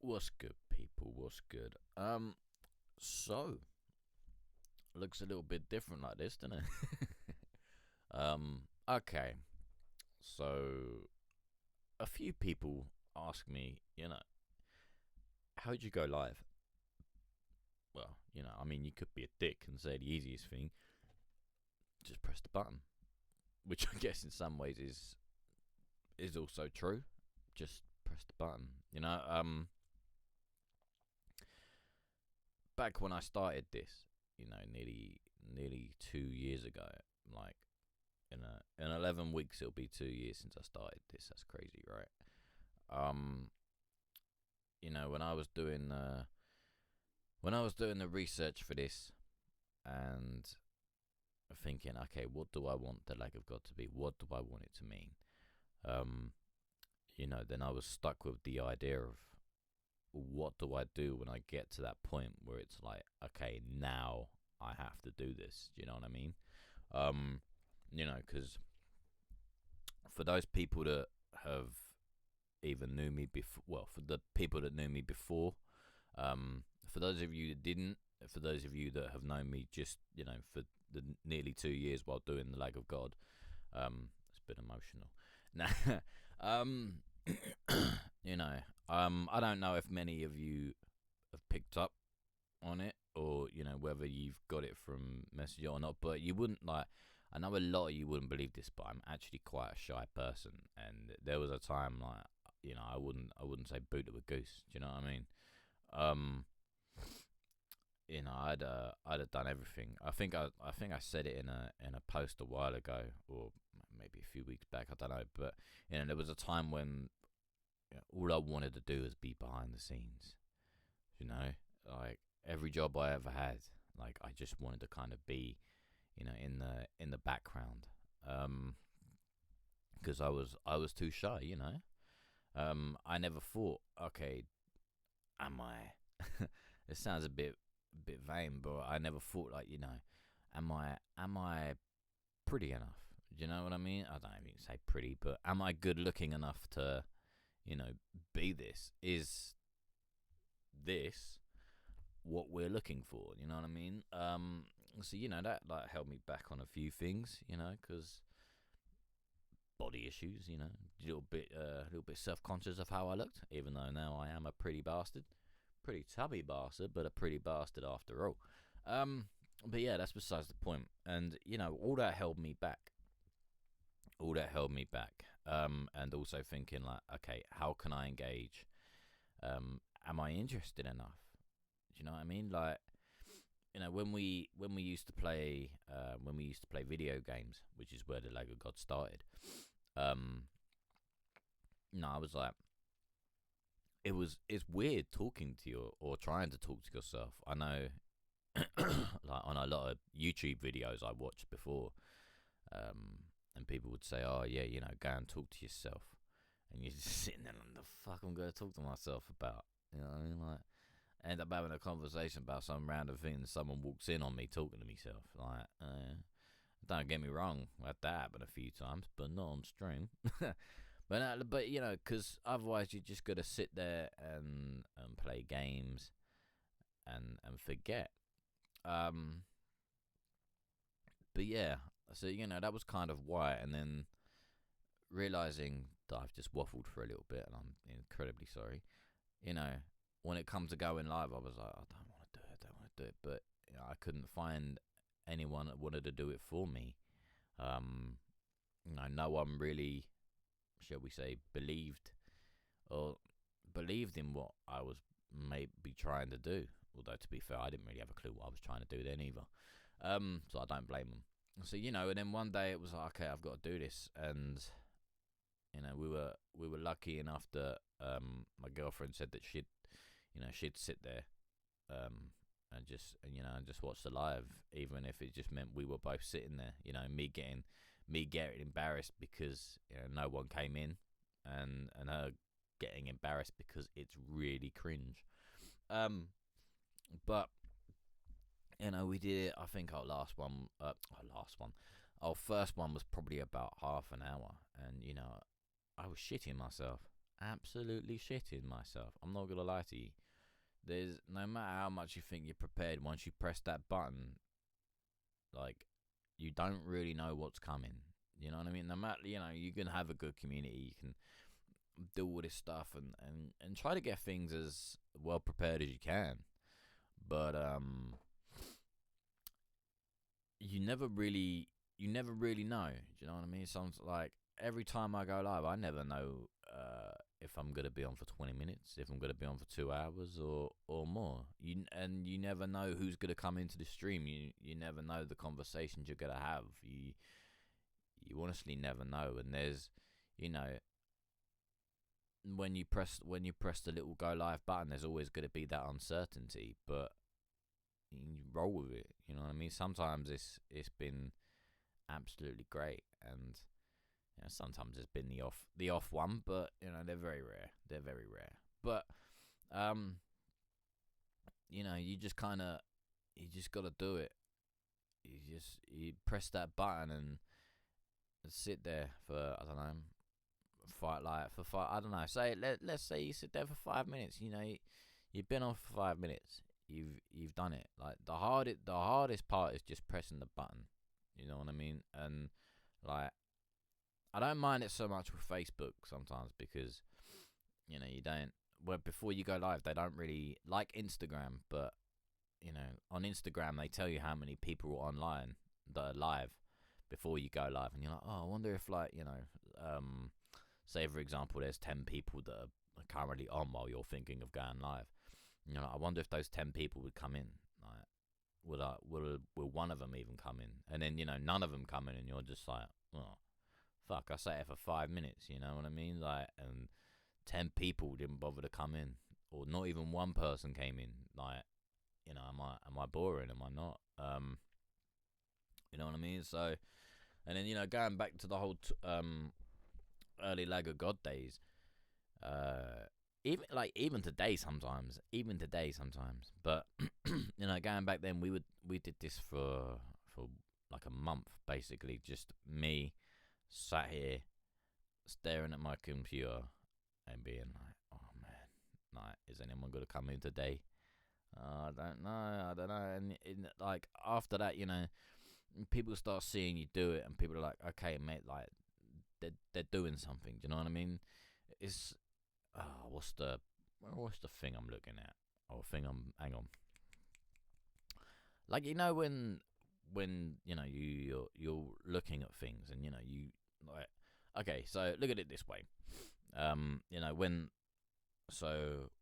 What's good, people? What's good? So looks a little bit different like this, doesn't it? Okay. So a few people ask me, how'd you go live? Well, I mean, you could be a dick and say the easiest thing, just press the button, which I guess in some ways is also true. Just press the button. Back when I started this, nearly 2 years ago, like in 11 weeks it'll be 2 years since I started this. That's crazy, right? Um, when I was doing the research for this and thinking, okay, what do I want the lag of God to be? What do I want it to mean? Um, then I was stuck with the idea of what do I do when I get to that point where it's like, okay, now I have to do this. Do you know what I mean? Um, because for those people that have even knew me before, well, for the people that knew me before, for those of you that didn't, for those of you that have known me just, for the nearly 2 years while doing the Lag of God, it's a bit emotional. Nah, um, I don't know if many of you have picked up on it, or whether you've got it from Messenger or not, but you wouldn't like. I know a lot of you wouldn't believe this, but I'm actually quite a shy person, and there was a time like I wouldn't say boot of a goose. Do you know what I mean? Um, I'd have done everything. I think I said it in a post a while ago, or maybe a few weeks back. I don't know, but there was a time when all I wanted to do was be behind the scenes. You know, like every job I ever had, like I just wanted to kind of be, in the background, because I was too shy. I never thought, okay, am I? It sounds a bit vain, but I never thought like, am I pretty enough? Do you know what I mean? I don't even say pretty, but am I good looking enough to, you know, be this? Is this what we're looking for? You know what I mean? So that like held me back on a few things, because body issues, a little bit self-conscious of how I looked, even though now I am a pretty bastard, pretty tubby bastard, but a pretty bastard after all. Um, but yeah, that's besides the point. And all that held me back. All that held me back. And also thinking like, okay, how can I engage? Am I interested enough? Do you know what I mean? Like, when we used to play video games, which is where the Lego God started. Um, I was like, it's weird talking to you or trying to talk to yourself. I know, like on a lot of YouTube videos I watched before, and people would say, "Oh yeah, go and talk to yourself," and you're just sitting there, like, the fuck I'm going to talk to myself about? You know what I mean? Like, I end up having a conversation about some random thing, and someone walks in on me talking to myself. Like, don't get me wrong, that happened a few times, but not on stream. But because otherwise you just gotta sit there and play games and forget. Um, but yeah, so that was kind of why, and then realizing that I've just waffled for a little bit, and I'm incredibly sorry. You know, when it comes to going live, I was like, I don't want to do it, I don't want to do it, but I couldn't find anyone that wanted to do it for me. Um, no one really, shall we say, believed in what I was maybe trying to do. Although to be fair, I didn't really have a clue what I was trying to do then either. So I don't blame them. So and then one day it was like, okay, I've got to do this, and we were lucky enough that my girlfriend said that she'd sit there and just watch the live, even if it just meant we were both sitting there. Me getting embarrassed because no one came in, and her getting embarrassed because it's really cringe. Um, but we did it. I think our first one was probably about half an hour, and I was shitting myself, absolutely shitting myself. I'm not gonna lie to you. There's no matter how much you think you're prepared, once you press that button, like you don't really know what's coming. You know what I mean? No matter, you can have a good community, you can do all this stuff and try to get things as well prepared as you can. But you never really know. Do you know what I mean? Sounds like every time I go live, I never know if I'm gonna be on for 20 minutes, if I'm gonna be on for 2 hours or more. You never know who's gonna come into the stream. You never know the conversations you're gonna have. You honestly never know. And there's, you know, when you press the little go live button, there's always gonna be that uncertainty, but you roll with it. You know what I mean? Sometimes it's been absolutely great, and sometimes it's been the off one, but they're very rare. They're very rare. But you just gotta do it. You press that button and sit there for, I don't know, I don't know. Let's say you sit there for 5 minutes. You've been on for 5 minutes. You've done it. Like the hardest part is just pressing the button. You know what I mean? And like, I don't mind it so much with Facebook sometimes, because you don't, well, before you go live, they don't really like Instagram, but on Instagram they tell you how many people are online that are live before you go live, and you're like, oh, I wonder if, like, say for example there's 10 people that are currently on while you're thinking of going live. I wonder if those 10 people would come in. Like, will one of them even come in? And then none of them come in, and you're just like, oh fuck, I sat here for 5 minutes. You know what I mean? Like, and 10 people didn't bother to come in, or not even one person came in. Like, am I boring? Am I not? You know what I mean? So, and then going back to the whole early Lag of God days. Even today sometimes. But going back then, we did this for like a month, basically, just me sat here staring at my computer and being like, oh man, like, is anyone gonna come in today? I don't know. And like, after that, people start seeing you do it, and people are like, okay, mate, like they're doing something. Do you know what I mean? It's what's the thing I'm looking at? Hang on. Like, when you're looking at things, and you like, okay, so look at it this way.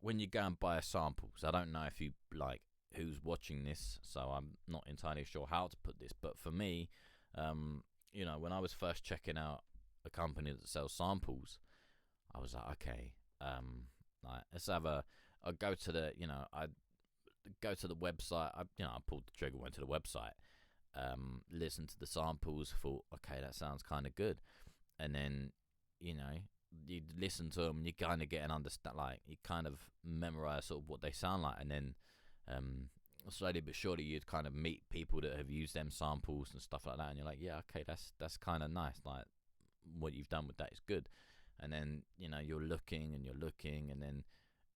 When you go and buy samples, I don't know if you, like, who's watching this, so I'm not entirely sure how to put this, but for me, when I was first checking out a company that sells samples, I was like, okay, like, let's have I go to the, I go to the website. I pulled the trigger, went to the website, listened to the samples, thought, okay, that sounds kind of good, and then you listen to them, and you kind of get an understand, like, you kind of memorize sort of what they sound like, and then slowly but surely you'd kind of meet people that have used them samples and stuff like that, and you're like, yeah, okay, that's kind of nice, like, what you've done with that is good. And then you're looking, and then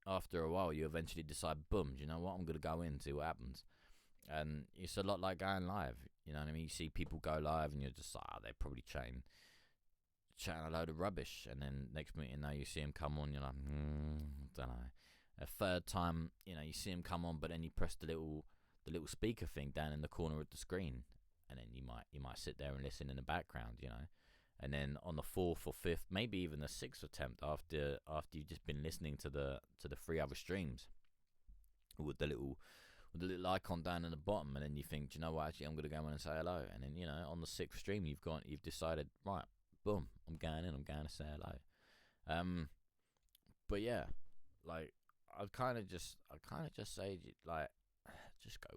after a while you eventually decide, boom, you know what, I'm gonna go in, see what happens. And it's a lot like going live. You know what I mean? You see people go live, and you're just like, they're probably chatting a load of rubbish. And then next minute, you see him come on, you're like, don't know. A third time, you see him come on, but then you press the little speaker thing down in the corner of the screen, and then you might sit there and listen in the background, And then on the fourth or fifth, maybe even the sixth attempt, after you've just been listening to the 3 other streams, with the little icon down in the bottom, and then you think, do you know what, actually I'm gonna go in and say hello. And then on the 6th stream, you've decided, right, boom, I'm going to say hello. But yeah, like, I kind of just say, like, just go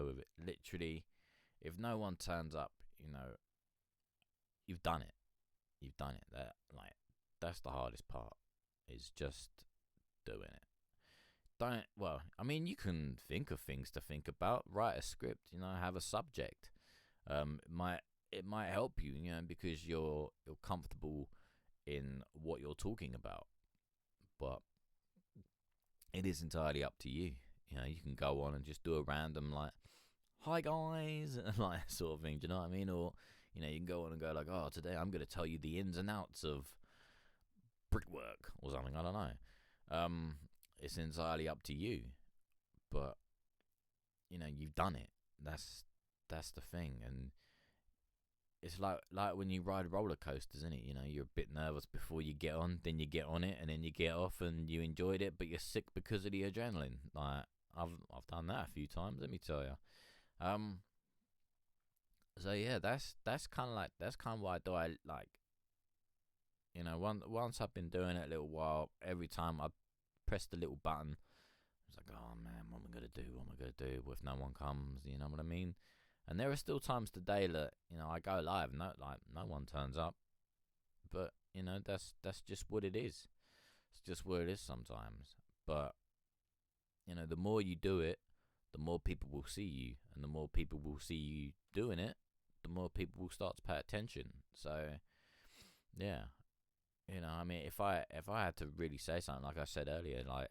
with it. Literally, if no one turns up, you've done it. That's the hardest part, is just doing it. I mean, you can think of things to think about, write a script, have a subject. It might help you, because you're comfortable in what you're talking about. but it is entirely up to you. You know, you can go on and just do a random like, "Hi guys," and like sort of thing. Do you know what I mean? Or you know, you can go on and go like, "Oh, today I'm going to tell you the ins and outs of brickwork or something." I don't know. It's entirely up to you, but you know, you've done it. That's the thing, and it's like when you ride roller coasters, isn't it? You know, you're a bit nervous before you get on, then you get on it, and then you get off, and you enjoyed it, but you're sick because of the adrenaline. Like I've done that a few times. Let me tell you. Um. So yeah, that's kind of like that's kind of why I do. I like, you know, once I've been doing it a little while, every time I press the little button, it's like, oh man, what am I gonna do? What am I gonna do if no one comes? You know what I mean? And there are still times today that you know I go live, no one turns up, but you know that's just what it is. It's just what it is sometimes. But you know, the more you do it, the more people will see you, and the more people will see you doing it, the more people will start to pay attention. So yeah, you know, I mean, if I had to really say something, like I said earlier, like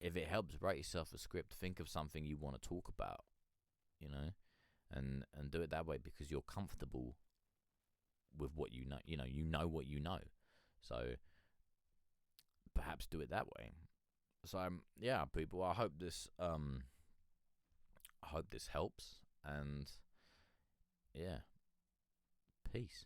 if it helps write yourself a script, think of something you want to talk about, you know, and do it that way because you're comfortable with what you know. You know what you know, so perhaps do it that way. So yeah, people. I hope this helps, and yeah, peace.